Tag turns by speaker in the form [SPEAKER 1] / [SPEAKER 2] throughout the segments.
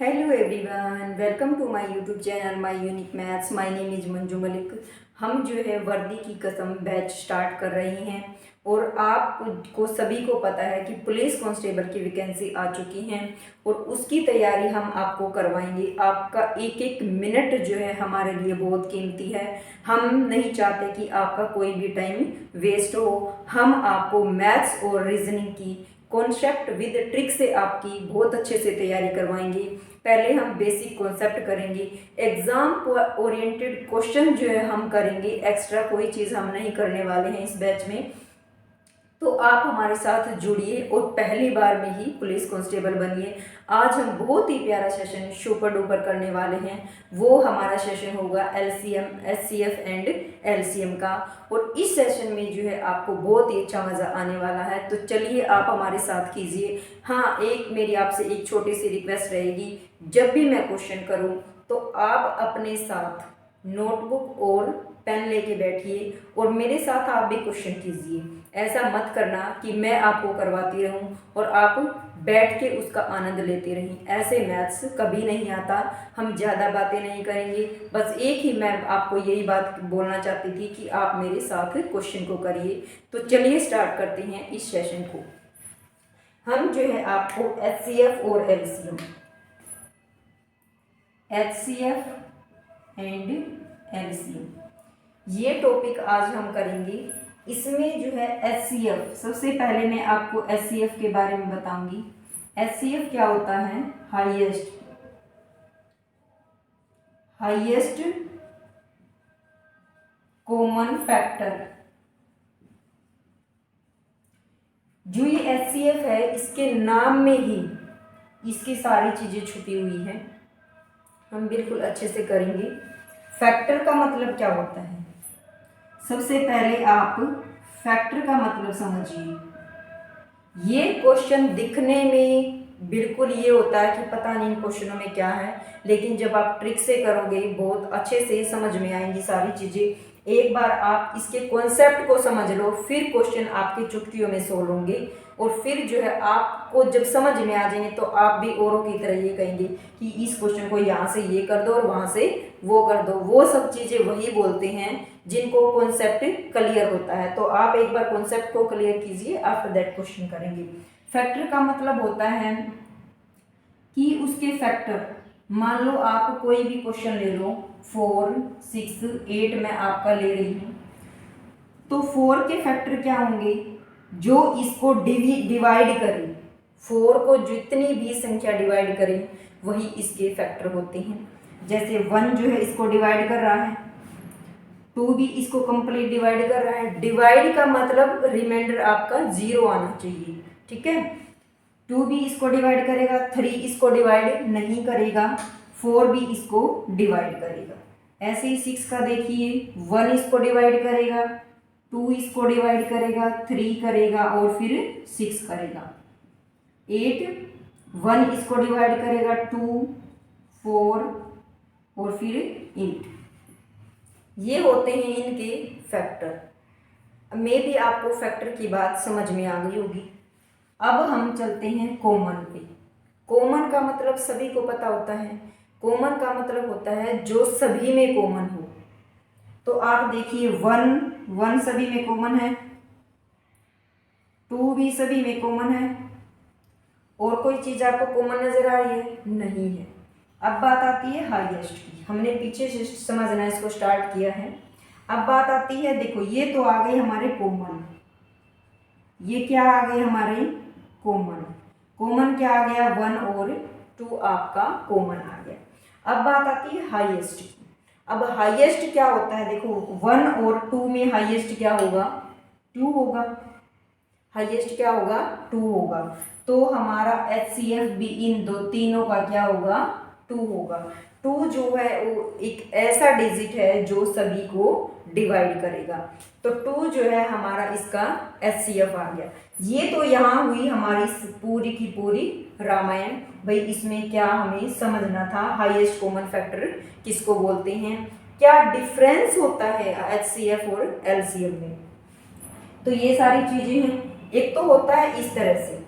[SPEAKER 1] Hello everyone, welcome to my YouTube channel my unique maths. My name is Manju Malik. हम जो है वर्दी की कसम बैच स्टार्ट कर रहे हैं और आपको सभी को पता है कि पुलिस कांस्टेबल की वैकेंसी आ चुकी हैं और उसकी तैयारी हम आपको करवाएंगे। आपका एक एक मिनट जो है हमारे लिए बहुत कीमती है। हम नहीं चाहते कि आपका कोई भी टाइम वेस्ट हो। हम आपको मैथ्स और रीजनिंग की कॉन्सेप्ट विद ट्रिक से आपकी बहुत अच्छे से तैयारी करवाएंगे। पहले हम बेसिक कॉन्सेप्ट करेंगे, एग्जाम ओरिएंटेड क्वेश्चन जो है हम करेंगे। एक्स्ट्रा कोई चीज़ हम नहीं करने वाले हैं इस बैच में। तो आप हमारे साथ जुड़िए और पहली बार में ही पुलिस कांस्टेबल बनिए। आज हम बहुत ही प्यारा सेशन सुपर डुपर करने वाले हैं। वो हमारा सेशन होगा एलसीएम, एचसीएफ एंड एलसीएम का। और इस सेशन में जो है आपको बहुत ही अच्छा मज़ा आने वाला है। तो चलिए आप हमारे साथ कीजिए। हाँ, एक मेरी आपसे एक छोटी सी रिक्वेस्ट रहेगी, जब भी मैं क्वेश्चन करूँ तो आप अपने साथ नोटबुक और पेन लेके बैठिए और मेरे साथ आप भी क्वेश्चन कीजिए। ऐसा मत करना कि मैं आपको करवाती रहूं और आप बैठ के उसका आनंद लेते रहें। ऐसे मैथ्स कभी नहीं आता। हम ज़्यादा बातें नहीं करेंगे, बस एक ही मैं आपको यही बात बोलना चाहती थी कि आप मेरे साथ क्वेश्चन को करिए। तो चलिए स्टार्ट करते हैं इस सेशन को। हम जो है आपको एचसीएफ और एलसीएम, एचसीएफ एंड एलसीएम, ये टॉपिक आज हम करेंगे। इसमें जो है एचसीएफ, सबसे पहले मैं आपको एचसीएफ के बारे में बताऊंगी। एचसीएफ क्या होता है? Highest common factor. जो ये एचसीएफ है, इसके नाम में ही इसकी सारी चीजें छुपी हुई हैं। हम बिल्कुल अच्छे से करेंगे। फैक्टर का मतलब क्या होता है? सबसे पहले आप फैक्टर का मतलब समझिए। ये क्वेश्चन दिखने में बिल्कुल ये होता है कि पता नहीं इन क्वेश्चनों में क्या है, लेकिन जब आप ट्रिक से करोगे बहुत अच्छे से समझ में आएंगी सारी चीज़ें। एक बार आप इसके कॉन्सेप्ट को समझ लो, फिर क्वेश्चन आपके चुटकियों में सोल्व होंगे और फिर जो है आपको जब समझ में आ जाएंगे तो आप भी औरों की तरह ये कहेंगे कि इस क्वेश्चन को यहाँ से ये कर दो और वहाँ से वो कर दो। वो सब चीज़ें वही बोलते हैं जिनको कॉन्सेप्ट क्लियर होता है। तो आप एक बार कॉन्सेप्ट को क्लियर कीजिए, आफ्टर दैट क्वेश्चन करेंगे। फैक्टर का मतलब होता है कि उसके फैक्टर, मान लो आप कोई भी क्वेश्चन ले लो, 4, 6, 8 मैं आपका ले रही हूँ, तो 4 के फैक्टर क्या होंगे? जो इसको डिवाइड करें, 4 को जितनी भी संख्या डिवाइड करें वही इसके फैक्टर होते हैं। जैसे 1 जो है इसको डिवाइड कर रहा है, 2 भी इसको कंप्लीट डिवाइड कर रहा है। डिवाइड का मतलब रिमाइंडर आपका 0 आना चाहिए, ठीक है। 2 भी इसको डिवाइड करेगा, 3 इसको डिवाइड नहीं करेगा, 4 भी इसको डिवाइड करेगा। ऐसे ही 6 का देखिए, 1 इसको डिवाइड करेगा, 2 इसको डिवाइड करेगा, 3 करेगा और फिर 6 करेगा। 8 1 इसको डिवाइड करेगा, 2, 4 और फिर 8। ये होते हैं इनके फैक्टर। मे भी आपको फैक्टर की बात समझ में आ गई होगी। अब हम चलते हैं कॉमन पे। कॉमन का मतलब सभी को पता होता है। कॉमन का मतलब होता है जो सभी में कॉमन हो। तो आप देखिए 1 सभी में कॉमन है, 2 भी सभी में कॉमन है। और कोई चीज़ आपको कॉमन नजर आ रही है? नहीं है। अब बात आती है हाईएस्ट की। हमने पीछे से समझना इसको स्टार्ट किया है। अब बात आती है, देखो ये तो आ गए हमारे कॉमन। ये क्या आ गए हमारे? कॉमन। कॉमन क्या आ गया? 1 और 2 आपका कॉमन आ गया। अब बात आती है हाईएस्ट की। अब हाईएस्ट क्या होता है? देखो 1 और 2 में हाईएस्ट क्या होगा? 2 होगा। हाईएस्ट क्या होगा? 2 होगा। तो हमारा एचसीएफ भी इन तीनों का क्या होगा? 2 होगा। 2 जो है वो एक ऐसा डिजिट है जो सभी को डिवाइड करेगा। तो 2 जो है हमारा इसका एचसीएफ आ गया। ये तो यहाँ हुई हमारी पूरी की पूरी रामायण। भाई इसमें क्या हमें समझना था? हाईएस्ट कॉमन फैक्टर किसको बोलते हैं, क्या डिफरेंस होता है एचसीएफ और एलसीएम में। तो ये सारी चीजें हैं। एक तो होता है इस तरह से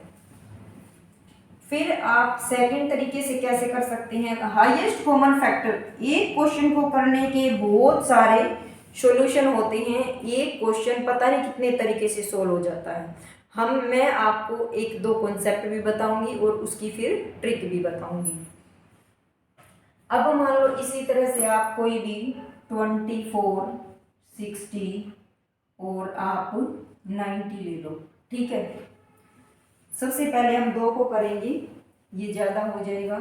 [SPEAKER 1] फिर आप सेकंड तरीके से कैसे कर सकते हैं, हाईएस्ट कॉमन फैक्टर। एक क्वेश्चन को करने के बहुत सारे सॉल्यूशन होते हैं, एक क्वेश्चन पता नहीं कितने तरीके से सोल्व हो जाता है। मैं आपको एक दो कॉन्सेप्ट भी बताऊंगी और उसकी फिर ट्रिक भी बताऊंगी। अब मान लो इसी तरह से आप कोई भी 24, 60 और आप 90 ले लो, ठीक है। सबसे पहले हम 2 को करेंगे, ये ज़्यादा हो जाएगा।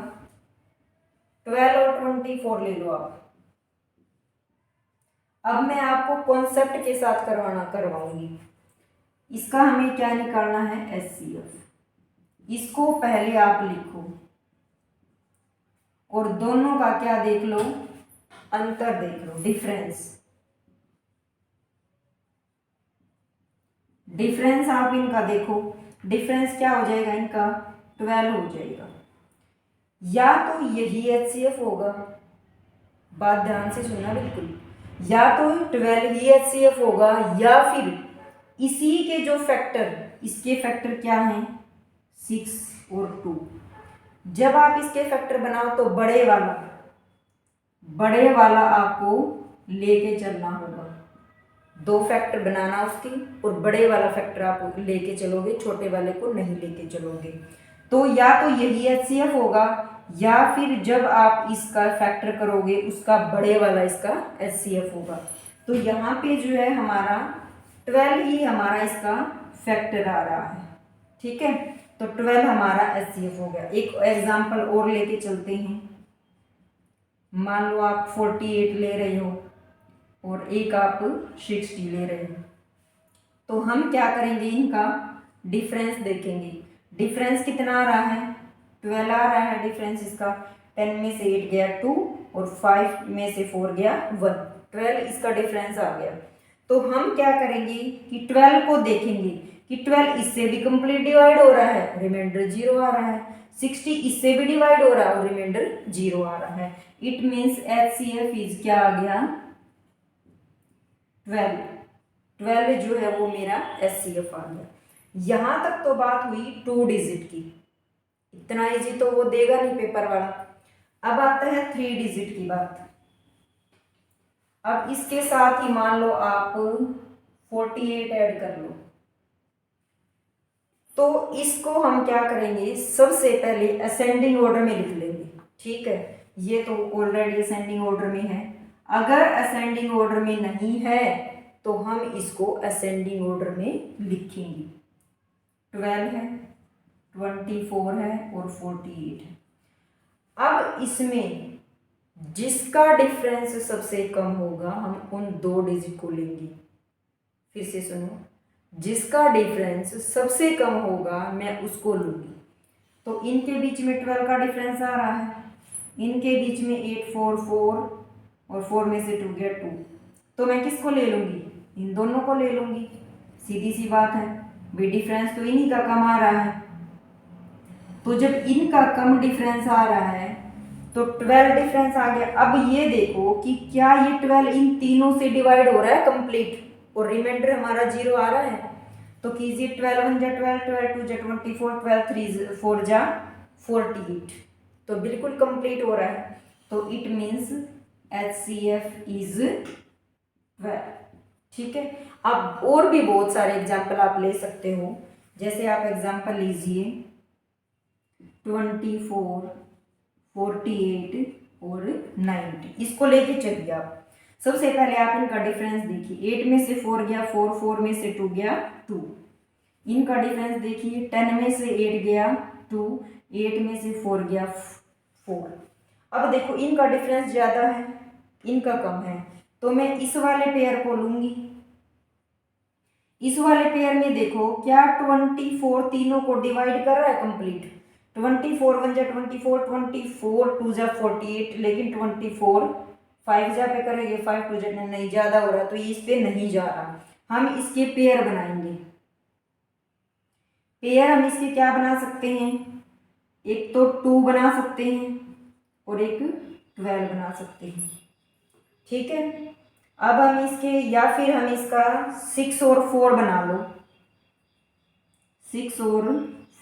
[SPEAKER 1] 12 और 24 ले लो आप। अब मैं आपको कॉन्सेप्ट के साथ करवाऊंगी। इसका हमें क्या निकालना है, HCF। इसको पहले आप लिखो और दोनों का क्या देख लो, अंतर देख लो, डिफरेंस आप इनका देखो। डिफरेंस क्या हो जाएगा, इनका 12 हो जाएगा। या तो यही HCF होगा, बात ध्यान से सुनना बिल्कुल, या तो 12 ही HCF होगा, या फिर इसी के जो फैक्टर, इसके फैक्टर क्या हैं, 6 और 2। जब आप इसके फैक्टर बनाओ तो बड़े वाला आपको लेके चलना होगा। 2 फैक्टर बनाना उसकी, और बड़े वाला फैक्टर आप लेके चलोगे, छोटे वाले को नहीं लेके चलोगे। तो या तो यही HCF होगा, या फिर जब आप इसका फैक्टर करोगे उसका बड़े वाला इसका HCF होगा। तो यहाँ पे जो है हमारा 12 ही हमारा इसका फैक्टर आ रहा है, ठीक है। तो 12 हमारा HCF हो गया। एक एग्जाम्पल और लेके चलते हैं। मान लो आप 48 ले रहे हो और एक आप 60 ले रहे हो, तो हम क्या करेंगे, इनका डिफरेंस देखेंगे। डिफरेंस कितना आ रहा है, 12 आ रहा है डिफरेंस इसका। 10 में से 8 गया 2 और 5 में से 4 गया 1, 12 इसका डिफरेंस आ गया। तो हम क्या करेंगे कि 12 को देखेंगे कि 12 इससे भी कंप्लीट डिवाइड हो रहा है, रिमाइंडर 0 आ रहा है। 60 इससे भी डिवाइड हो रहा है और रिमाइंडर 0 आ रहा है। इट मीन्स HCF इज क्या आ गया, 12 जो है वो मेरा HCF आ गया। यहां तक तो बात हुई 2 डिजिट की, इतना इजी तो वो देगा नहीं पेपर वाला। अब आता है 3 डिजिट की बात। अब इसके साथ ही मान लो आप 48 ऐड कर लो, तो इसको हम क्या करेंगे, सबसे पहले असेंडिंग ऑर्डर में लिख लेंगे, ठीक है। ये तो ऑलरेडी असेंडिंग ऑर्डर में है। अगर असेंडिंग ऑर्डर में नहीं है तो हम इसको असेंडिंग ऑर्डर में लिखेंगे। 12 है, 24 है और 48 है। अब इसमें जिसका डिफरेंस सबसे कम होगा हम उन 2 डिजिट को लेंगे। फिर से सुनो, जिसका डिफरेंस सबसे कम होगा मैं उसको लूंगी। तो इनके बीच में 12 का डिफरेंस आ रहा है, इनके बीच में 8 4 4 और 4 में से 2 गया 2, तो मैं किसको ले लूंगी, इन दोनों को ले लूंगी। सीधी सी बात है, भी डिफरेंस तो इन्हीं का कम आ रहा है। तो जब इनका कम डिफरेंस आ रहा है तो 12 डिफरेंस आ गया। अब ये देखो कि क्या ये 12 इन तीनों से डिवाइड हो रहा है कंप्लीट, और रिमाइंडर हमारा 0 आ रहा है। तो कीजिए 12 1 जा 12, 12 2 जा 24, 12 3 4 जा 48, तो बिल्कुल कंप्लीट हो रहा है। तो इट मीन्स HCF इज 12, ठीक है। अब और भी बहुत सारे एग्जाम्पल आप ले सकते हो, जैसे आप एग्जाम्पल लीजिए 24, 48 और 90, इसको लेके चलिए आप। सबसे पहले आप इनका डिफरेंस देखिए, 8 में से 4 गया 4, 4 में से 2 गया 2। इनका डिफरेंस देखिए, 10 में से 8 गया 2, 8 में से 4 गया 4। अब देखो इनका डिफरेंस ज़्यादा है, इनका कम है, तो मैं इस वाले पेयर को लूंगी। इस वाले पेयर में देखो क्या 24 तीनों को डिवाइड कर रहा है कंप्लीट। 24 1 जा 24, 24 2 जा 48, लेकिन 24 5 जा पे करेंगे 5 2 जा नहीं, ज़्यादा हो रहा तो ये इस पे नहीं जा रहा। हम इसके पेयर बनाएंगे। पेयर हम इसके क्या बना सकते हैं, एक तो 2 बना सकते हैं और एक 12 बना सकते हैं, ठीक है। अब हम इसके, या फिर हम इसका 6 और 4 बना लो, 6 और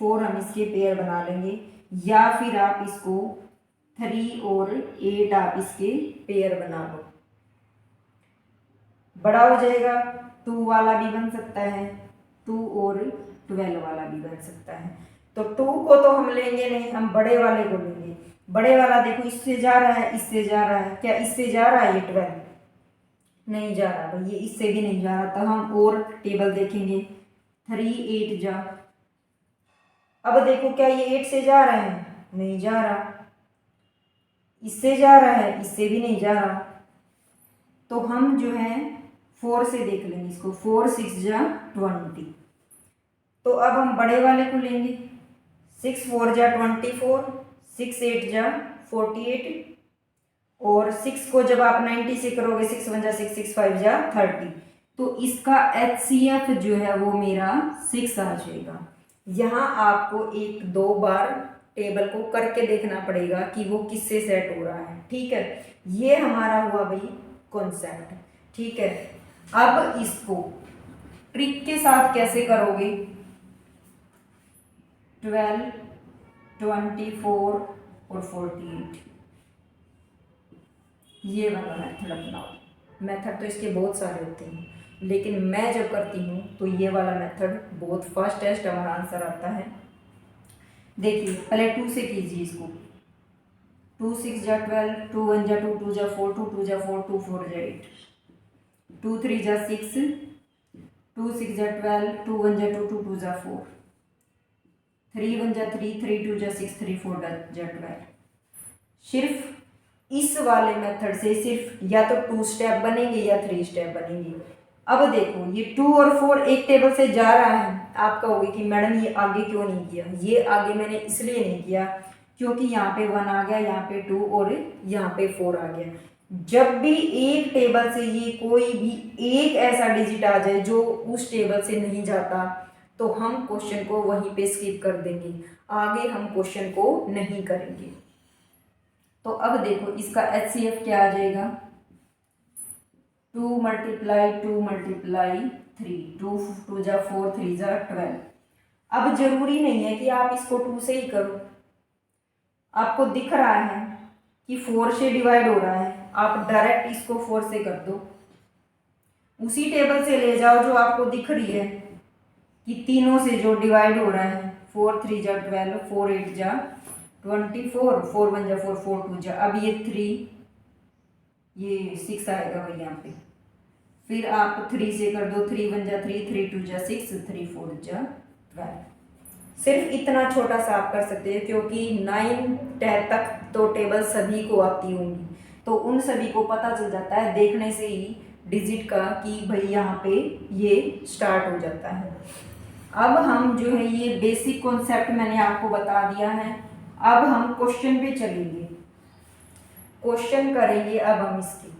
[SPEAKER 1] 4 हम इसके पेयर बना लेंगे। या फिर आप इसको 3 और 8 आप इसके पेयर बना लो, बड़ा हो जाएगा। 2 वाला भी बन सकता है, 2 और 12 वाला भी बन सकता है। तो 2 को तो हम लेंगे नहीं, हम बड़े वाले को लेंगे। बड़े वाला देखो इससे जा रहा है, इससे जा रहा है, क्या इससे जा रहा है ये 12? नहीं जा रहा भाई, ये इससे भी नहीं जा रहा। तो हम और टेबल देखेंगे, 3 8 जा। अब देखो क्या ये 8 से जा रहा है? नहीं जा रहा। इससे जा रहा है? इससे भी नहीं जा रहा। तो हम जो है 4 से देख लेंगे इसको, 4 6 जा 20। तो अब हम बड़े वाले को लेंगे, 6 4 जा 24, 6 8 जा 48, और 6 को जब आप 90 से करोगे, 6 1 जा 6, 6 5 जा 30। तो इसका HCF जो है वो मेरा 6 आ जाएगा। यहाँ आपको 1 2 बार टेबल को करके देखना पड़ेगा कि वो किससे सेट हो रहा है, ठीक है। ये हमारा हुआ भाई कॉन्सेप्ट, ठीक है। अब इसको ट्रिक के साथ कैसे करोगे? 12 24 और 48, ये वाला मेथड अपनाओ। मेथड तो इसके बहुत सारे होते हैं, लेकिन मैं जब करती हूँ तो ये वाला मेथड बहुत फास्टेस्ट हमारा आंसर आता है। देखिए पहले 2 से कीजिए इसको, 2 6 जा 12, 2 1 जा 2, 2 जा 4, 2 2 जा 4, 2 4 जा 8, 2 3 जा 6, 2 6 जा 12, 2 1 जा 2, 2 2 जा 4, 3 1 जा 3, 3 2 जा 6, 3 4 जा 12। सिर्फ इस वाले मेथड से सिर्फ या तो 2 स्टेप बनेंगे या 3 स्टेप बनेंगे। अब देखो ये 2 और 4 एक टेबल से जा रहा है, आप कहोगे कि मैडम ये आगे क्यों नहीं किया? ये आगे मैंने इसलिए नहीं किया क्योंकि यहाँ पे 1 आ गया, यहाँ पे 2 और यहाँ पे 4 आ गया। जब भी एक टेबल से ये कोई भी एक ऐसा डिजिट आ जाए जो उस टेबल से नहीं जाता, तो हम क्वेश्चन को वहीं पे स्किप कर देंगे, आगे हम क्वेश्चन को नहीं करेंगे। तो अब देखो इसका HCF क्या आ जाएगा? 2 × 2 × 3, 2 2 जा 4, 3 जा 12। अब जरूरी नहीं है कि आप इसको 2 से ही करो, आपको दिख रहा है कि 4 से डिवाइड हो रहा है, आप डायरेक्ट इसको 4 से कर दो। उसी टेबल से ले जाओ जो आपको दिख रही है कि तीनों से जो डिवाइड हो रहा है, 4 3 जा 12, 4 8 जा 24, 4 1 जा 4, 4 2 जा, अब ये 3, ये 6 आएगा भाई यहाँ पे। फिर आप 3 से कर दो, 3 1 जा 3, 3 2 जा 6, 3 4 जा 12। सिर्फ इतना छोटा सा आप कर सकते हैं, क्योंकि 9 10 तक तो टेबल सभी को आती होंगी, तो उन सभी को पता चल जाता है देखने से ही डिजिट का कि भाई यहाँ पे ये स्टार्ट हो जाता है। अब हम जो है ये बेसिक कॉन्सेप्ट मैंने आपको बता दिया है। अब हम क्वेश्चन पे चलेंगे, क्वेश्चन करेंगे अब हम इसकी।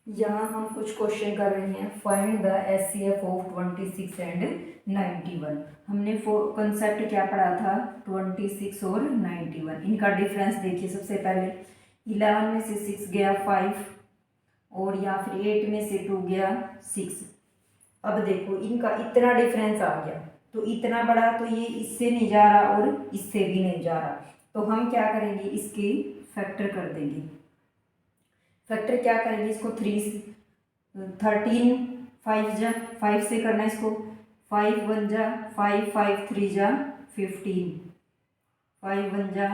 [SPEAKER 1] यहाँ हम कुछ क्वेश्चन कर रहे हैं। Find the HCF of 26 and 91। हमने कॉन्सेप्ट क्या पढ़ा था? 26 और 91, इनका डिफरेंस देखिए। सबसे पहले 11 में से 6 गया 5, और या फिर 8 में से 2 गया 6। अब देखो इनका इतना डिफरेंस आ गया, तो इतना बड़ा तो ये इससे नहीं जा रहा और इससे भी नहीं जा रहा, तो हम क्या करेंगे? इसके फैक्टर कर देंगे। फैक्टर क्या करेंगे? इसको 13 5 जा 5 से करना है इसको, 5 1 जा 5, 5 3 जा 15, 5 1 जा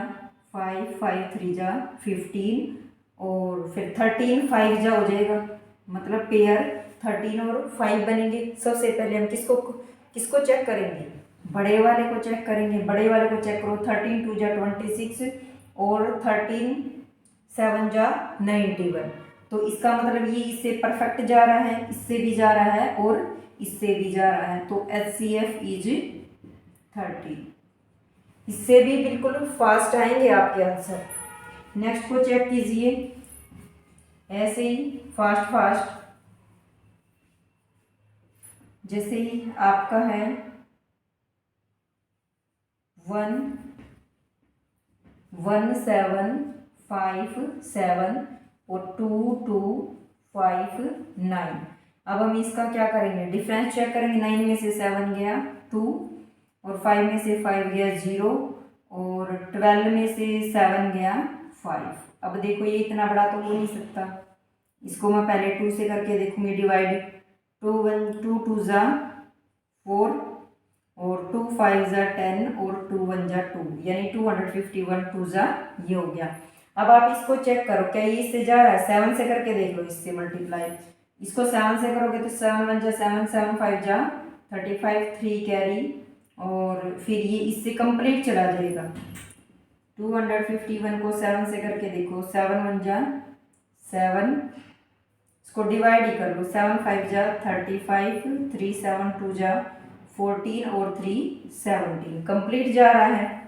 [SPEAKER 1] 5, 5 3 जा 15, और फिर 13 5 जा हो जाएगा, मतलब पेयर 13 और 5 बनेंगे। सबसे पहले हम किसको चेक करेंगे? बड़े वाले को चेक करेंगे। बड़े वाले को चेक करो, 13 2 जा 26, और 13 7 जा 91। तो इसका मतलब ये इससे परफेक्ट जा रहा है, इससे भी जा रहा है और इससे भी जा रहा है, तो HCF इज 30। इससे भी बिल्कुल फास्ट आएंगे आपके आंसर। नेक्स्ट को चेक कीजिए, ऐसे ही फास्ट जैसे ही आपका है 1 1 7 5 7 और 2 2 5 9। अब हम इसका क्या करेंगे? डिफरेंस चेक करेंगे। 9 में से 7 गया 2, और 5 में से 5 गया 0 और 12 में से 7 गया 5। अब देखो ये इतना बड़ा तो हो नहीं सकता, इसको मैं पहले 2 से करके देखूंगी डिवाइड। 2 2 ज़ा 4 और 2 5 ज़ा 10 और 2 1 ज़ा 2, यानी 251 2 ज़ा ये हो गया। अब आप इसको चेक करो, क्या ये इससे जा रहा है? 7 से करके देख लो, इससे मल्टीप्लाई। इसको 7 से करोगे तो 7 1 ज़ा 7, 7 5 ज़ा 35, 3 कैरी, और फिर ये इससे कंप्लीट चला जाएगा। 251 को 7 से करके देखो, 7 1 ज़ा 7, इसको डिवाइड ही कर लो, 7 5 ज़ा 35, 3 7 2 ज़ा 14 और 3 17, कंप्लीट जा रहा है।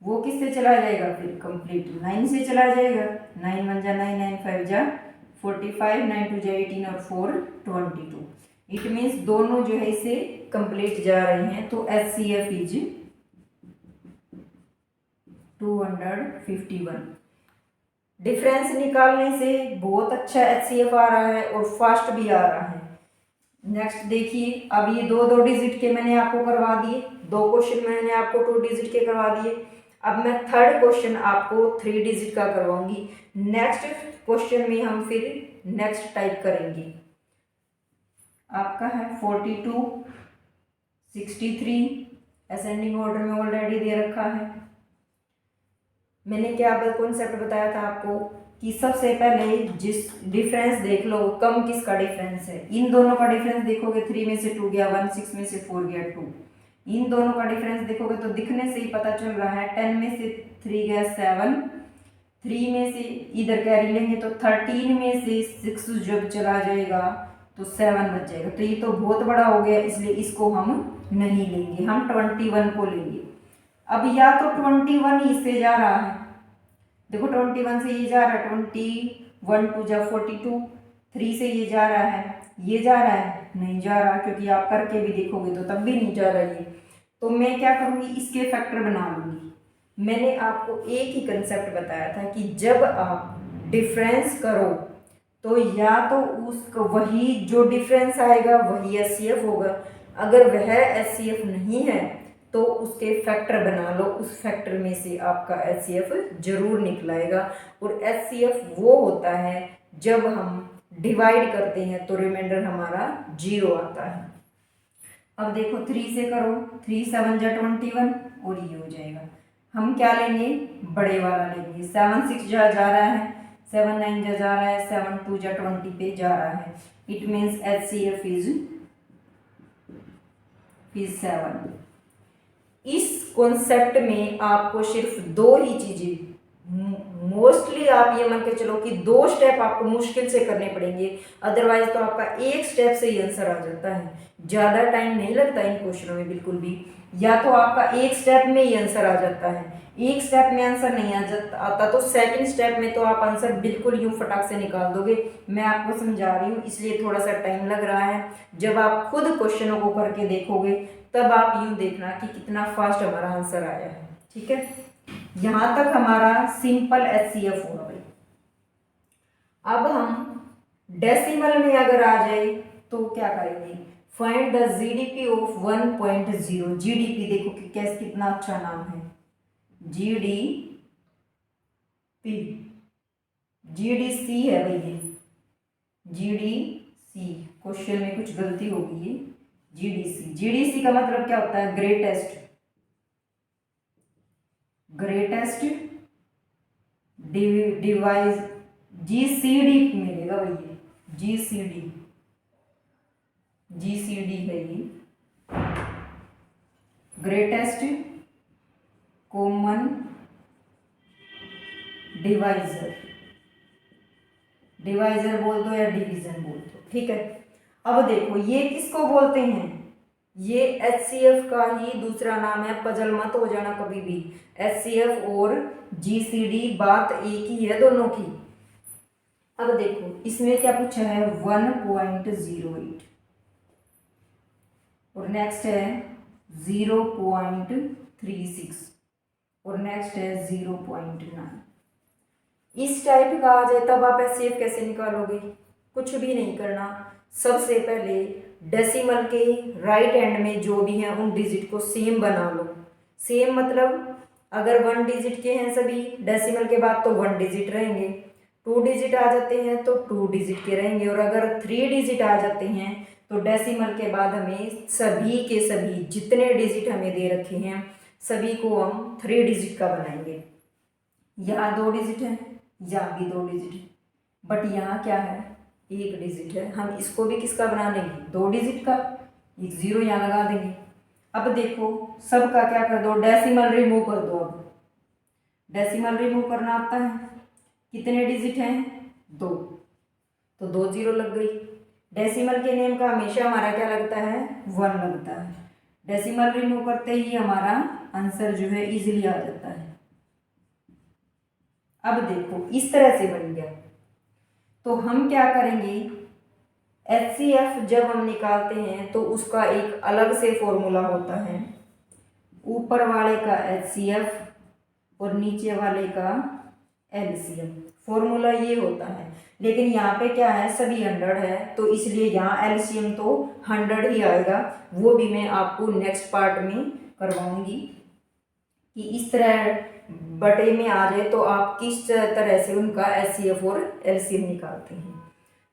[SPEAKER 1] वो किससे चला जाएगा? फिर कंप्लीट 9 से चला जाएगा। 9 1 ज़ा 9, 9 5 ज़ा 45, 9 2 ज़ा 18 और 4 22। इट मीन्स दोनों जो है इसे कंप्लीट जा रहे हैं। तो HCF इज 251। डिफरेंस निकालने से बहुत अच्छा HCF आ रहा है और फास्ट भी आ रहा है। नेक्स्ट देखिए, अब ये 2 डिजिट के मैंने आपको करवा दिए, 2 क्वेश्चन मैंने आपको 2 डिजिट के करवा दिए। अब मैं थर्ड क्वेश्चन आपको 3 डिजिट का करवाऊंगी। नेक्स्ट क्वेश्चन में हम फिर नेक्स्ट टाइप करेंगे। आपका है 42, 63, असेंडिंग ऑर्डर में ऑलरेडी दे रखा है। मैंने क्या कॉन्सेप्ट बताया था आपको कि सबसे पहले जिस डिफरेंस देख लो, कम किसका डिफरेंस है। इन दोनों का डिफरेंस देखोगे, 3 में से 2 गया 1, 6 में से 4 गया 2। इन दोनों का डिफरेंस देखोगे तो दिखने से ही पता चल रहा है। 10 में से 3 गया 7, 3 में से इधर कैरी लेंगे तो 13 में से 6 जब चला जाएगा तो 7 बच जाएगा। तो ये तो बहुत बड़ा हो गया, इसलिए इसको हम नहीं लेंगे, हम 21 को लेंगे। अब या तो 21 इससे जा रहा है, देखो 21 से ये जा रहा है, 21 2 जा 42, 3 से ये जा रहा है, ये जा रहा है, नहीं जा रहा, क्योंकि आप करके भी देखोगे तो तब भी नहीं जा रहा ये। तो मैं क्या करूँगी, इसके फैक्टर बना लूँगी। मैंने आपको एक ही कंसेप्ट बताया था कि जब आप डिफरेंस करो तो या तो उसका वही जो डिफरेंस आएगा वही HCF होगा। अगर वह HCF नहीं है तो उसके फैक्टर बना लो, उस फैक्टर में से आपका HCF जरूर निकलाएगा। और HCF वो होता है जब हम डिवाइड करते हैं तो रिमाइंडर हमारा 0 आता है। अब देखो 3 से करो, 3 7 जा 21 और ये हो जाएगा। हम क्या लेंगे, बड़े वाला लेंगे। 7 6 जा रहा है, 7 9 जा रहा है, 7 2 जा 20 पे जा रहा है। It means HCF is 7। इस कॉन्सेप्ट में आपको सिर्फ 2 ही चीजें, मोस्टली आप ये मान के चलो कि 2 स्टेप आपको मुश्किल से करने पड़ेंगे, अदरवाइज तो आपका एक स्टेप से ही आंसर आ जाता है। ज़्यादा टाइम नहीं लगता इन क्वेश्चनों में बिल्कुल भी, या तो आपका एक स्टेप में ही आंसर आ जाता है। एक स्टेप में आंसर नहीं आता तो सेकंड स्टेप में तो आप आंसर बिल्कुल यूं फटाक से निकाल दोगे। मैं आपको समझा रही हूँ इसलिए थोड़ा सा टाइम लग रहा है। जब आप खुद क्वेश्चनों को करके देखोगे तब आप यूं देखना कि कितना फास्ट हमारा आंसर आया है। ठीक है, यहां तक हमारा सिंपल HCF हुआ भाई। अब हम डेसिमल में अगर आ जाए तो क्या करेंगे, find the GDP of 1.0। GDP देखो कि कैसे कितना अच्छा नाम है, GDP, GDC है भाई ये, GDC। क्वेश्चन में कुछ गलती होगी, ये GDC का मतलब क्या होता है, ग्रेटेस्ट डिवाइस। GCD मिलेगा भैया, GCD है ये, ग्रेटेस्ट कॉमन डिवाइजर बोल दो या डिवीजन बोल दो। ठीक है, अब देखो ये किसको बोलते हैं, ये HCF का ही दूसरा नाम है, पजल मत हो जाना कभी भी। HCF और GCD बात एक ही है दोनों की। अब देखो इसमें क्या पूछा है, 1.08 और नेक्स्ट है 0.36 और नेक्स्ट है 0.9। इस टाइप का आ जाए तब आप HCF कैसे निकालोगे, कुछ भी नहीं करना, सबसे पहले डेसिमल के राइट एंड में जो भी हैं उन डिजिट को सेम बना लो। सेम मतलब अगर 1 डिजिट के हैं सभी डेसिमल के बाद तो 1 डिजिट रहेंगे, 2 डिजिट आ जाते हैं तो 2 डिजिट के रहेंगे, और अगर 3 डिजिट आ जाते हैं तो डेसिमल के बाद हमें सभी के सभी जितने डिजिट हमें दे रखे हैं सभी को हम 3 डिजिट का बनाएंगे। यहाँ 2 डिजिट है, यहाँ भी 2 डिजिट है, बट यहाँ क्या है 1 डिजिट है। हम इसको भी किसका बना लेंगे 2 डिजिट का, एक 0 यहाँ लगा देंगे। अब देखो सबका क्या कर दो, डेसिमल रिमूव कर दो। अब डेसिमल रिमूव करना आता है, कितने डिजिट हैं 2, तो 2 0 लग गई। डेसिमल के नेम का हमेशा हमारा क्या लगता है 1 लगता है। डेसिमल रिमूव करते ही हमारा आंसर जो है इजीली आ जाता है। अब देखो इस तरह से बन गया, तो हम क्या करेंगे HCF जब हम निकालते हैं तो उसका एक अलग से फॉर्मूला होता है, ऊपर वाले का HCF और नीचे वाले का LCM, फॉर्मूला ये होता है। लेकिन यहाँ पे क्या है सभी 100 है तो इसलिए यहाँ LCM तो 100 ही आएगा। वो भी मैं आपको नेक्स्ट पार्ट में करवाऊंगी कि इस तरह बटे में आ जाए तो आप किस तरह से उनका HCF और LCM निकालते हैं।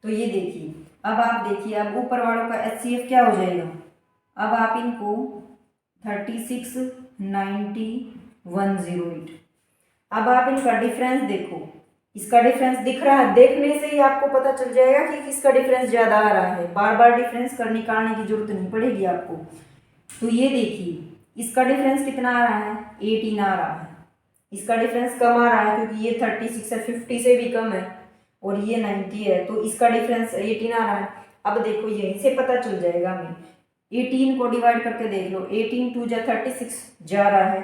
[SPEAKER 1] तो ये देखिए, अब आप देखिए अब ऊपर वालों का HCF क्या हो जाएगा। अब आप इनको 36 90 108, अब आप इनका डिफरेंस देखो, इसका डिफरेंस दिख रहा है, देखने से ही आपको पता चल जाएगा कि किसका डिफरेंस ज़्यादा आ रहा है। बार बार डिफरेंस कर निकालने की जरूरत नहीं पड़ेगी आपको। तो ये देखिए इसका डिफरेंस कितना आ रहा है 18 आ रहा है, इसका डिफरेंस कम आ रहा है क्योंकि ये 36 है, 50 से भी कम है, और ये 90 है तो इसका डिफरेंस 18 आ रहा है। अब देखो यहीं से पता चल जाएगा हमें, 18 को डिवाइड करके देख लो, 18 2 जा 36 जा रहा है,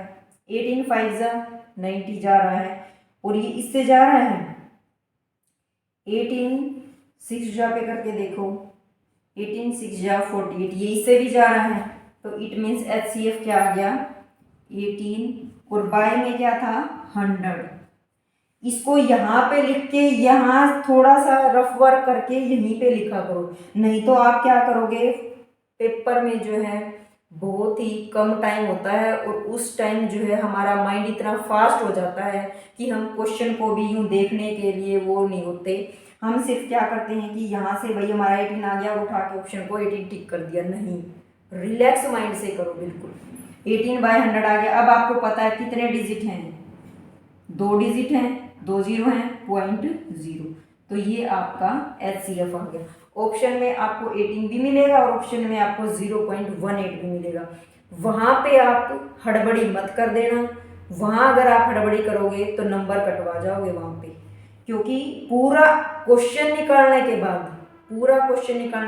[SPEAKER 1] 18 5 जा 90 जा रहा है, और ये इससे जा रहा है 18 6 जा पे करके देखो, 18 6 जा 48, ये इससे भी जा रहा है। तो इट मीन्स HCF क्या आ गया 18, और बाय में क्या था 100। इसको यहाँ पे लिख के यहाँ थोड़ा सा रफ वर्क करके यहीं पे लिखा करो, नहीं तो आप क्या करोगे पेपर में जो है बहुत ही कम टाइम होता है, और उस टाइम जो है हमारा माइंड इतना फास्ट हो जाता है कि हम क्वेश्चन को भी यूँ देखने के लिए वो नहीं होते। हम सिर्फ क्या करते हैं कि यहाँ से भाई हमारा 18 आ गया, उठा के ऑप्शन को 18 टिक कर दिया। नहीं, रिलैक्स माइंड से करो बिल्कुल। 18/100 आ गया। अब आपको पता है कितने डिजिट हैं 2 डिजिट हैं, 2 0 हैं 0.0, तो ये आपका HCF आ गया। ऑप्शन में आपको 18 भी मिलेगा और ऑप्शन में आपको 0.18 भी मिलेगा। वहाँ पे आप हड़बड़ी मत कर देना, वहाँ अगर आप हड़बड़ी करोगे तो नंबर कटवा जाओगे वहाँ पे, क्योंकि पूरा क्वेश्चन निकालने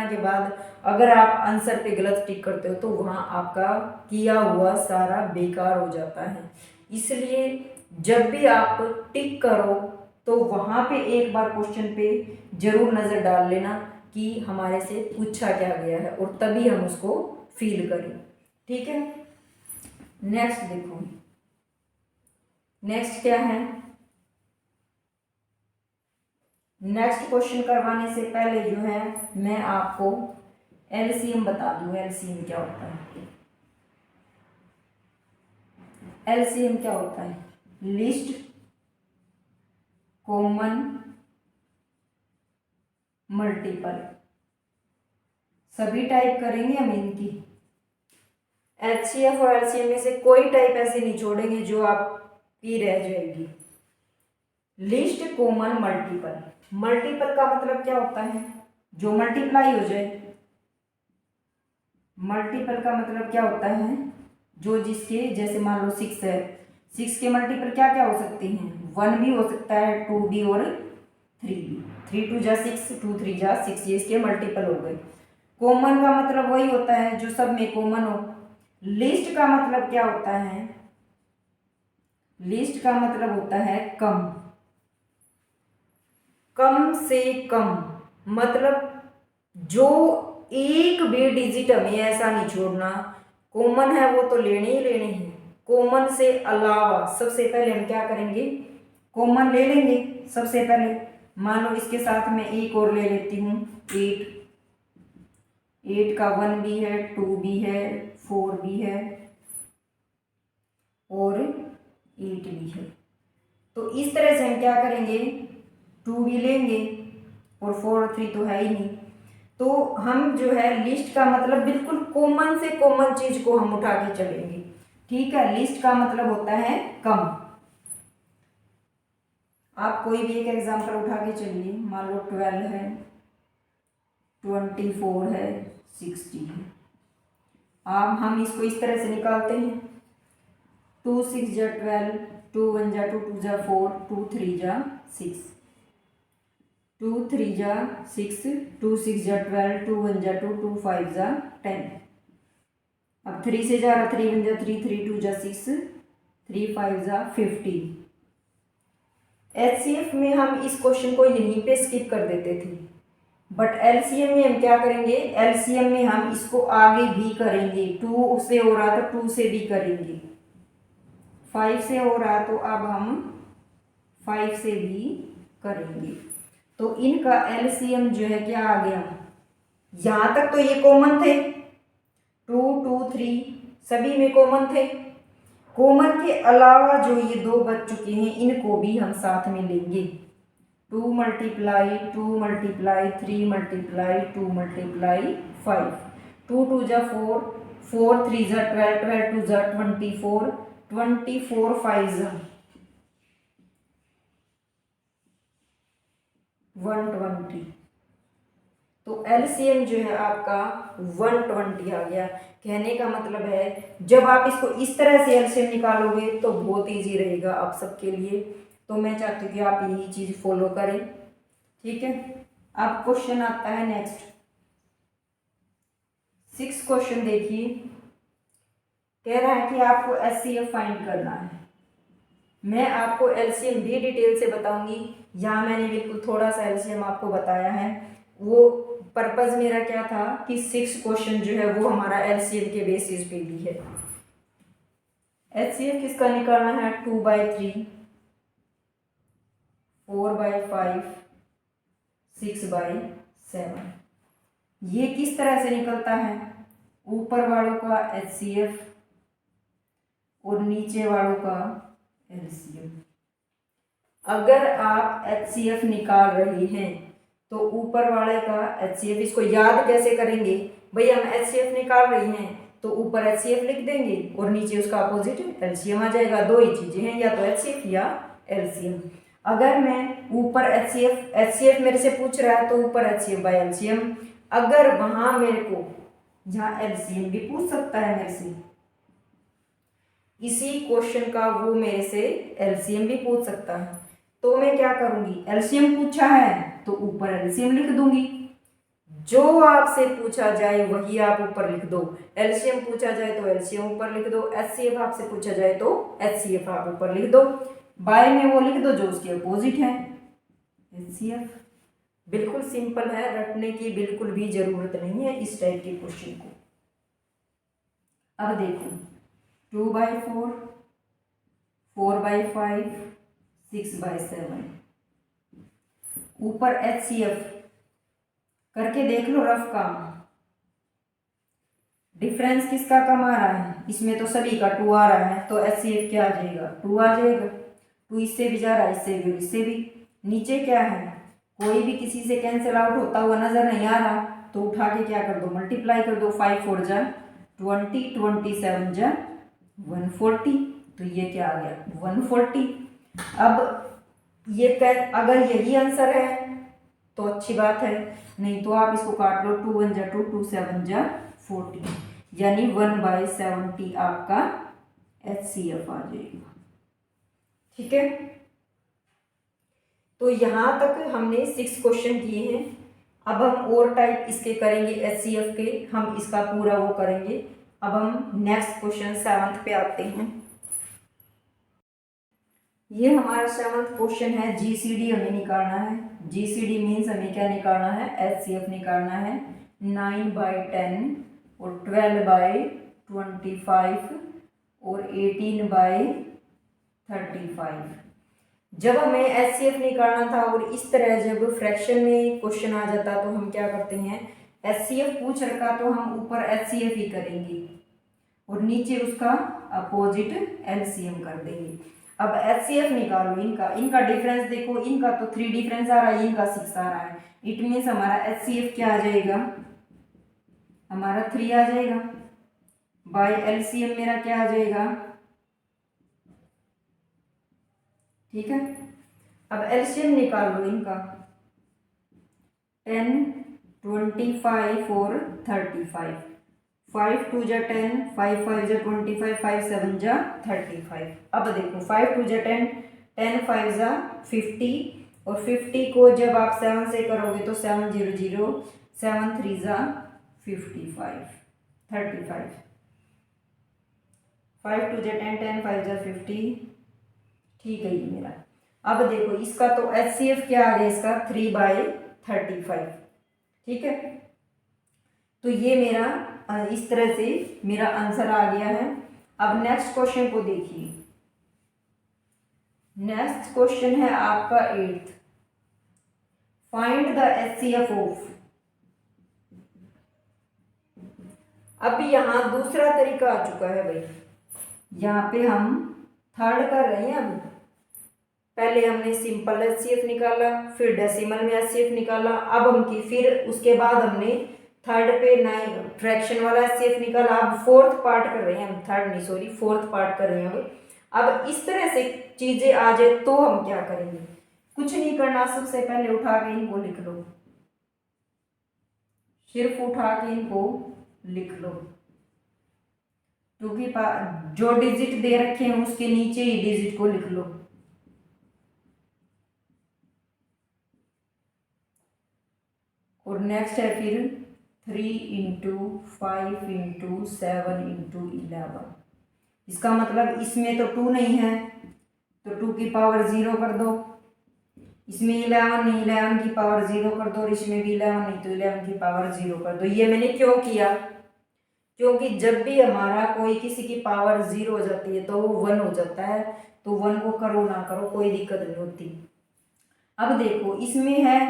[SPEAKER 1] के बाद अगर आप आंसर पे गलत टिक करते हो तो वहाँ आपका किया हुआ सारा बेकार हो जाता है। इसलिए जब भी आप टिक करो तो वहाँ पे एक बार क्वेश्चन पे जरूर नज़र डाल लेना कि हमारे से पूछा क्या गया है, और तभी हम उसको फील करें। ठीक है, नेक्स्ट देखो, नेक्स्ट क्या है। नेक्स्ट क्वेश्चन करवाने से पहले जो है मैं आपको LCM बता दूं। LCM क्या होता है? LCM क्या होता है? लिस्ट कॉमन मल्टीपल, सभी टाइप करेंगे हम इनकी। HCF और LCM में से कोई टाइप ऐसे नहीं छोड़ेंगे जो आपकी रह जाएगी। लिस्ट कॉमन मल्टीपल, मल्टीपल का मतलब क्या होता है? जो मल्टीप्लाई हो जाए। मल्टीपल का मतलब क्या होता है? जो जिसके, जैसे मान लो 6 है, 6 के मल्टीपल क्या क्या हो सकते हैं? 1 भी हो सकता है, 2 भी और 3 भी। 3 2 जा 6, 2 3 जा 6, ये इसके मल्टीपल हो गए। कॉमन का मतलब वही होता है जो सब में कॉमन हो। लिस्ट का मतलब क्या होता है? लिस्ट का मतलब होता है कम, कम से कम, मतलब जो एक भी डिजिट हमें ऐसा नहीं छोड़ना, कॉमन है वो तो लेने ही लेने हैं। कॉमन से अलावा सबसे पहले हम क्या करेंगे? कॉमन ले लेंगे सबसे पहले। मान लो इसके साथ मैं एक और ले लेती हूँ 8, 8 का 1 भी है, 2 भी है, 4 भी है और 8 भी है। तो इस तरह से हम क्या करेंगे, 2 भी लेंगे और 4 और 3 तो है ही नहीं। तो हम जो है लिस्ट का मतलब बिल्कुल कॉमन से कॉमन चीज को हम उठा के चलेंगे। ठीक है, लिस्ट का मतलब होता है कम। आप कोई भी एक एग्जांपल उठा के चलिए, मान लो 12 है, 24 है, 60 है। अब हम इसको इस तरह से निकालते हैं, 2 6 जा 12, 2 1 जा 2, 2 जा 4, 2 3 जा 6, 2 3 जा 6, 2 6 जा 12, 2 1 जा 2, 2 5 जा 10। अब 3 से जा रहा, 3 1 जा 3, 3 2 जा 6, 3 5 जा 15। एचसीएफ में हम इस क्वेश्चन को यहीं पे स्किप कर देते थे, बट एलसीएम में हम क्या करेंगे, एलसीएम में हम इसको आगे भी करेंगे। 2 से हो रहा तो 2 से भी करेंगे, 5 से हो रहा तो अब हम 5 से भी करेंगे। तो इनका एलसीएम जो है क्या आ गया, यहां तक तो ये कॉमन थे, 2 2 3 सभी में कॉमन थे। कॉमन के अलावा जो ये 2 बच चुके हैं इनको भी हम साथ में लेंगे। 2 मल्टीप्लाई 2 मल्टीप्लाई 3 मल्टीप्लाई 2 मल्टीप्लाई 5, 2 2 जा 4, 4 3 जा 12, 12 2 जा 24, 24 5 जा 120। तो एलसीएम जो है आपका 120 आ गया। कहने का मतलब है जब आप इसको इस तरह से एलसीएम निकालोगे तो बहुत इजी रहेगा आप सबके लिए। तो मैं चाहती हूँ कि आप यही चीज फॉलो करें। ठीक है, अब क्वेश्चन आता है नेक्स्ट 6 क्वेश्चन देखिए। कह रहा है कि आपको एचसीएफ फाइंड करना है। मैं आपको एलसीएम भी डिटेल से बताऊंगी। यहाँ मैंने बिल्कुल थोड़ा सा एलसीएम आपको बताया है। वो पर्पज मेरा क्या था कि 6 क्वेश्चन जो है वो हमारा एलसीएम के बेसिस पे भी है। एचसीएफ किसका निकालना है, 2/3, 4/5, 6/7। ये किस तरह से निकलता है, ऊपर वालों का एचसीएफ और नीचे वालों का एलसीएम। अगर आप एचसीएफ निकाल रहे हैं तो ऊपर वाले का एचसीएफ, इसको याद कैसे करेंगे भाई, हम एचसीएफ निकाल रहे हैं तो ऊपर एचसीएफ लिख देंगे और नीचे उसका अपोजिट एलसीएम आ जाएगा। 2 ही चीजें हैं, या तो एचसीएफ या एलसीएम। अगर मैं ऊपर एचसीएफ मेरे से पूछ रहा है तो ऊपर एचसीएफ बाय एलसीएम। अगर वहां मेरे को यहाँ एलसीएम भी पूछ सकता है मेरे से, इसी क्वेश्चन का वो मेरे से एलसीएम भी पूछ सकता है। तो मैं क्या करूंगी, एलसीएम पूछा है तो ऊपर एलसीएम लिख दूंगी। जो आपसे पूछा जाए वही आप ऊपर लिख दो। एलसीएम पूछा जाए तो एलसीएम ऊपर लिख दो, एचसीएफ आपसे पूछा जाए तो एचसीएफ आप ऊपर लिख दो। बाय में वो लिख दो जो उसके अपोजिट है, एचसीएफ। बिल्कुल सिंपल है, रटने की बिल्कुल भी जरूरत नहीं है इस टाइप के क्वेश्चन को। अब देखो 2/4, 4/5, 6/7। ऊपर एचसीएफ करके देख लो रफ काम। डिफरेंस किसका कम आ रहा है, इसमें तो सभी का 2 आ रहा है, तो एचसीएफ क्या आ जाएगा, 2 आ जाएगा। 2 इससे भी जा रहा है, इससे भी और इससे भी। नीचे क्या है, कोई भी किसी से कैंसिल आउट होता हुआ नजर नहीं आ रहा, तो उठा के क्या कर दो, मल्टीप्लाई कर दो। 5 4 जा 20, 27 जा 140, तो ये क्या आ गया 140। अब ये अगर यही आंसर है तो अच्छी बात है, नहीं तो आप इसको काट लो। 2 1 जा 2, 2 7 जा 40, यानी 1/70 आपका एचसीएफ आ जाएगा। ठीक है, तो यहां तक हमने 6 क्वेश्चन किए हैं। अब हम और टाइप इसके करेंगे एचसीएफ के, हम इसका पूरा वो करेंगे। अब हम नेक्स्ट क्वेश्चन 7th पे आते हैं। ये हमारा 7th क्वेश्चन है, जीसीडी हमें निकालना है। जीसीडी मीन्स हमें क्या निकालना है, एचसीएफ निकालना है। 9/10 और 12/25 और 18/35। जब हमें एचसीएफ निकालना था और इस तरह जब फ्रैक्शन में क्वेश्चन आ जाता तो हम क्या करते हैं, HCF पूछ रखा तो हम ऊपर HCF ही करेंगे और नीचे उसका अपोजिट LCM कर देंगे। अब HCF निकालो इनका डिफरेंस देखो, इनका तो 3 डिफरेंस आ रहा है, इनका 6 आ रहा है। इट मीन्स हमारा HCF क्या आ जाएगा, हमारा 3 आ जाएगा, बाय LCM मेरा क्या आ जाएगा, ठीक है। अब LCM निकाल लो इनका, 10, 25 और 35, 5 2 जा 10, 5 5 जा 25, 5 7 जा 35। अब देखो 5 2 जा 10, 10 5 जा 50 और 50 को जब आप 7 से करोगे तो 7 0 0, 7 3 जा 55, 35, 5 2 जा 10, 10 5 जा 50, ठीक है ये मेरा। अब देखो इसका तो HCF क्या आ गया, इसका 3/35, ठीक है। तो ये मेरा इस तरह से मेरा आंसर आ गया है। अब नेक्स्ट क्वेश्चन को देखिए, नेक्स्ट क्वेश्चन है आपका 8th, find the HCF of. अब यहाँ दूसरा तरीका आ चुका है भाई, यहाँ पे हम थर्ड कर रहे हैं। अब पहले हमने सिंपल HCF निकाला, फिर डेसिमल में HCF निकाला, अब हम की फिर उसके बाद हमने थर्ड पे 9 फ्रैक्शन वाला HCF निकाला। अब फोर्थ पार्ट कर रहे हैं हम, थर्ड नहीं सॉरी फोर्थ पार्ट कर रहे हैं। अब इस तरह से चीजें आ जाए तो हम क्या करेंगे, कुछ नहीं करना, सबसे पहले उठा के इनको लिख लो, सिर्फ उठा के इनको लिख लो, क्योंकि जो डिजिट दे रखे हैं उसके नीचे ही डिजिट को लिख लो। और नेक्स्ट है फिर 3 × 5 × 7 × 11। इसका मतलब इसमें तो 2 नहीं है तो 2 की पावर 0 कर दो, इसमें 11 नहीं, 11 की पावर 0 कर दो, और इसमें भी 11 नहीं तो 11 की पावर 0 कर दो। ये मैंने क्यों किया, क्योंकि जब भी हमारा कोई किसी की पावर 0 हो जाती है तो वो 1 हो जाता है, तो 1 को करो ना करो कोई दिक्कत नहीं होती। अब देखो इसमें है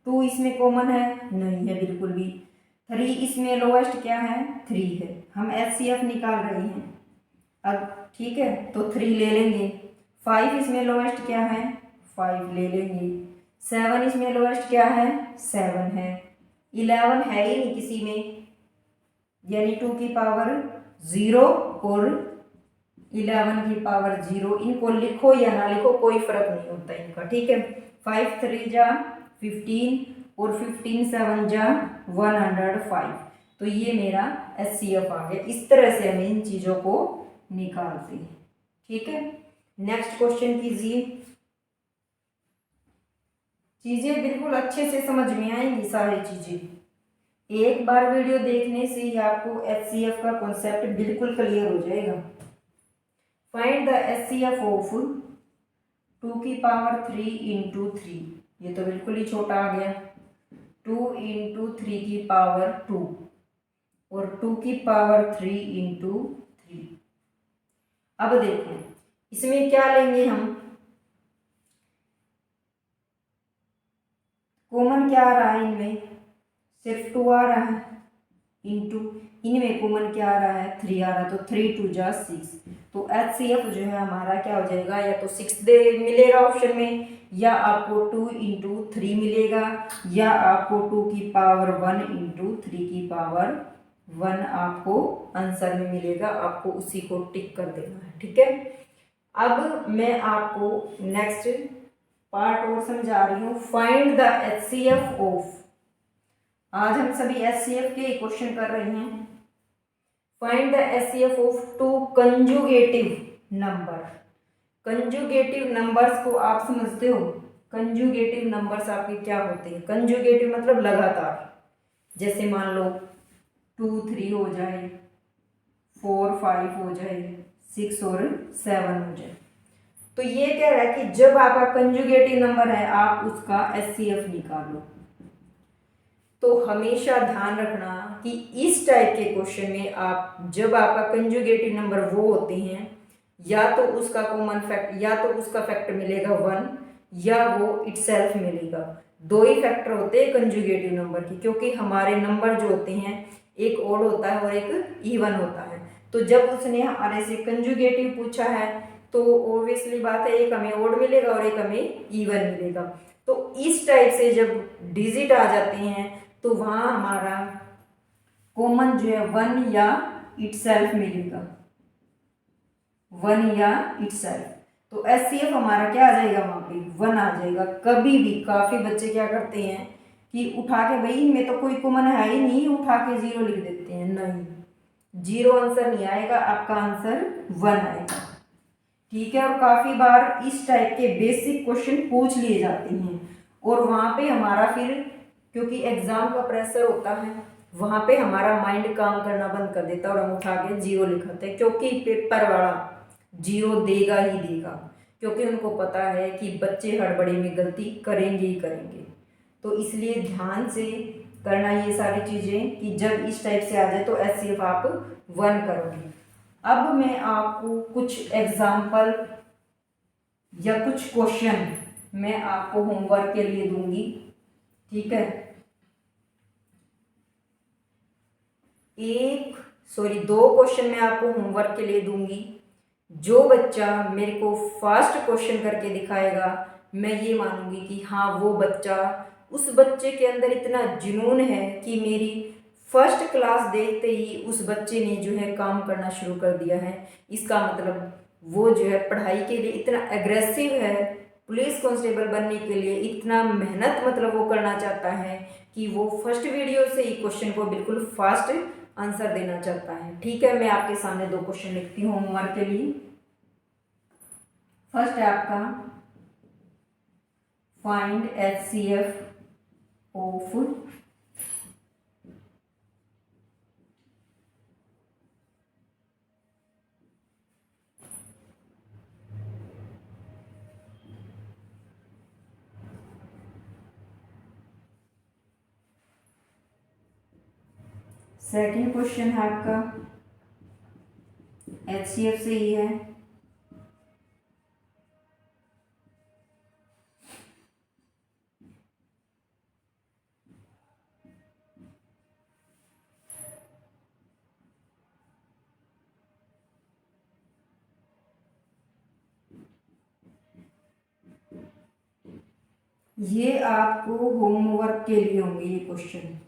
[SPEAKER 1] 2, इसमें कॉमन है नहीं है बिल्कुल भी, 3 इसमें लोएस्ट क्या है 3 है, हम HCF निकाल रहे हैं अब, ठीक है तो 3 ले लेंगे। 5 इसमें लोएस्ट क्या है 5 ले लेंगे। 7 इसमें लोएस्ट क्या है 7 है। 11 है ही नहीं किसी में, यानी 2 की पावर 0 और 11 की पावर 0, इनको लिखो या ना लिखो कोई फर्क नहीं होता इनका, ठीक है। 5 3 जा 15 और 15 7 जा 105, तो ये मेरा HCF आ गया। इस तरह से हम इन चीज़ों को निकालते हैं, ठीक है। नेक्स्ट क्वेश्चन कीजिए, चीज़ें बिल्कुल अच्छे से समझ में आएंगी सारी चीज़ें, एक बार वीडियो देखने से ही आपको HCF का कॉन्सेप्ट बिल्कुल क्लियर हो जाएगा। फाइंड द HCF ऑफ 2 की पावर 3 × 3, ये तो बिल्कुल ही छोटा आ गया, 2 × 3 की पावर 2 और 2 की पावर 3 × 3। अब देखो इसमें क्या लेंगे हम, कॉमन क्या आ रहा है इनमें, सिर्फ 2 आ रहा है, इंटू इनमें कॉमन क्या आ रहा है 3 आ रहा है, तो 3 2 जा 6, तो HCF जो है हमारा क्या हो जाएगा, या तो 6 दे मिलेगा ऑप्शन में, या आपको 2 × 3 मिलेगा, या आपको 2 की पावर 1 × 3 की पावर 1 आपको आंसर में मिलेगा, आपको उसी को टिक कर देना है, ठीक है। अब मैं आपको नेक्स्ट पार्ट और समझा रही हूँ, फाइंड द HCF ऑफ। आज हम सभी HCF के क्वेश्चन कर रहे हैं। Find the HCF of 2 conjugative number. Conjugative numbers को आप समझते हो, कंजुगेटिव नंबर्स आपके क्या होते हैं, कंजुगेटिव मतलब लगातार, जैसे मान लो 2 3 हो जाए, 4 5 हो जाए, 6 और 7 हो जाए, तो ये कह रहा है कि जब आपका कंजुगेटिव नंबर है आप उसका HCF निकालो। तो हमेशा ध्यान रखना कि इस टाइप के क्वेश्चन में आप जब आपका कंजुगेटिव नंबर वो होते हैं, या तो उसका कॉमन फैक्टर, या तो उसका फैक्टर मिलेगा 1, या वो इटसेल्फ मिलेगा। दो ही फैक्टर होते हैं कंजुगेटिव नंबर की, क्योंकि हमारे नंबर जो होते हैं एक ओड होता है और एक इवन होता है। तो जब उसने हमारे से कंजुगेटिव पूछा है तो ऑब्वियसली बात है एक हमें ओड मिलेगा और एक हमें इवन मिलेगा। तो इस टाइप से जब डिजिट आ जाते हैं तो वहाँ हमारा कॉमन जो है वन या इटसेल्फ मिलेगा, वन या इटसेल्फ। तो एचसीएफ हमारा क्या आ जाएगा, वहाँ पे वन आ जाएगा। कभी भी काफ़ी बच्चे क्या करते हैं कि उठा के भाई इनमें तो कोई कॉमन है ही नहीं, उठा के जीरो लिख देते हैं। नहीं, जीरो आंसर नहीं आएगा, आपका आंसर वन आएगा। ठीक है। और काफ़ी बार इस टाइप के बेसिक क्वेश्चन पूछ लिए जाते हैं और वहाँ पे हमारा फिर, क्योंकि एग्जाम का प्रेशर होता है, वहाँ पे हमारा माइंड काम करना बंद कर देता है और हम उठा के जीरो लिखाते हैं, क्योंकि पेपर वाला जीरो देगा ही देगा, क्योंकि उनको पता है कि बच्चे हड़बड़ी में गलती करेंगे ही करेंगे। तो इसलिए ध्यान से करना ये सारी चीज़ें कि जब इस टाइप से आ जाए तो एचसीएफ आप वन करोगे। अब मैं आपको कुछ एग्जाम्पल या कुछ क्वेश्चन मैं आपको होमवर्क के लिए दूंगी। ठीक है। दो क्वेश्चन मैं आपको होमवर्क के लिए दूंगी। जो बच्चा मेरे को फास्ट क्वेश्चन करके दिखाएगा, मैं ये मानूंगी कि हाँ वो बच्चा, उस बच्चे के अंदर इतना जुनून है कि मेरी फर्स्ट क्लास देखते ही उस बच्चे ने जो है काम करना शुरू कर दिया है। इसका मतलब वो जो है पढ़ाई के लिए इतना एग्रेसिव है, पुलिस कांस्टेबल बनने के लिए इतना मेहनत मतलब वो करना चाहता है कि वो फर्स्ट वीडियो से ही क्वेश्चन को बिल्कुल फास्ट आंसर देना चाहता है। ठीक है। मैं आपके सामने दो क्वेश्चन लिखती हूँ होमवर्क के लिए। फर्स्ट है आपका find HCF of second question है आपका एचसीएफ से ही है। ये आपको होमवर्क के लिए होंगे ये क्वेश्चन।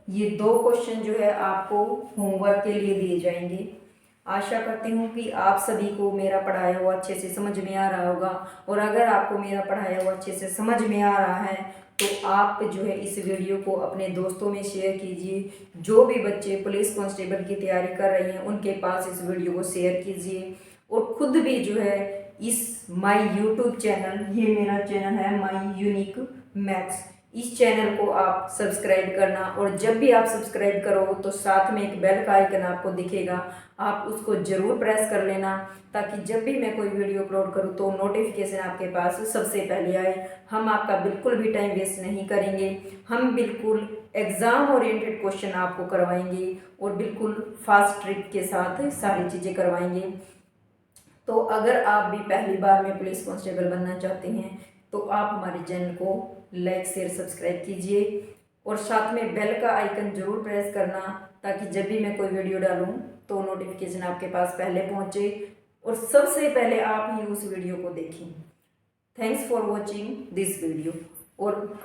[SPEAKER 1] ये दो क्वेश्चन जो है आपको होमवर्क के लिए दिए जाएंगे। आशा करती हूँ कि आप सभी को मेरा पढ़ाया हुआ अच्छे से समझ में आ रहा होगा, और अगर आपको मेरा पढ़ाया हुआ अच्छे से समझ में आ रहा है तो आप जो है इस वीडियो को अपने दोस्तों में शेयर कीजिए। जो भी बच्चे पुलिस कांस्टेबल की तैयारी कर रहे हैं उनके पास इस वीडियो को शेयर कीजिए, और खुद भी जो है इस माय यूट्यूब चैनल, ये मेरा चैनल है माय यूनिक मैथ्स, इस चैनल को आप सब्सक्राइब करना। और जब भी आप सब्सक्राइब करो तो साथ में एक बेल का आइकन आपको दिखेगा, आप उसको ज़रूर प्रेस कर लेना, ताकि जब भी मैं कोई वीडियो अपलोड करूँ तो नोटिफिकेशन आपके पास सबसे पहले आए। हम आपका बिल्कुल भी टाइम वेस्ट नहीं करेंगे, हम बिल्कुल एग्ज़ाम ओरिएंटेड क्वेश्चन आपको करवाएंगे और बिल्कुल फास्ट ट्रिक के साथ सारी चीज़ें करवाएंगे। तो अगर आप भी पहली बार में पुलिस कांस्टेबल बनना चाहते हैं तो आप हमारे चैनल को लाइक शेयर सब्सक्राइब कीजिए, और साथ में बेल का आइकन जरूर प्रेस करना, ताकि जब भी मैं कोई वीडियो डालूं तो नोटिफिकेशन आपके पास पहले पहुंचे और सबसे पहले आप ही उस वीडियो को देखें। Thanks for watching this video. और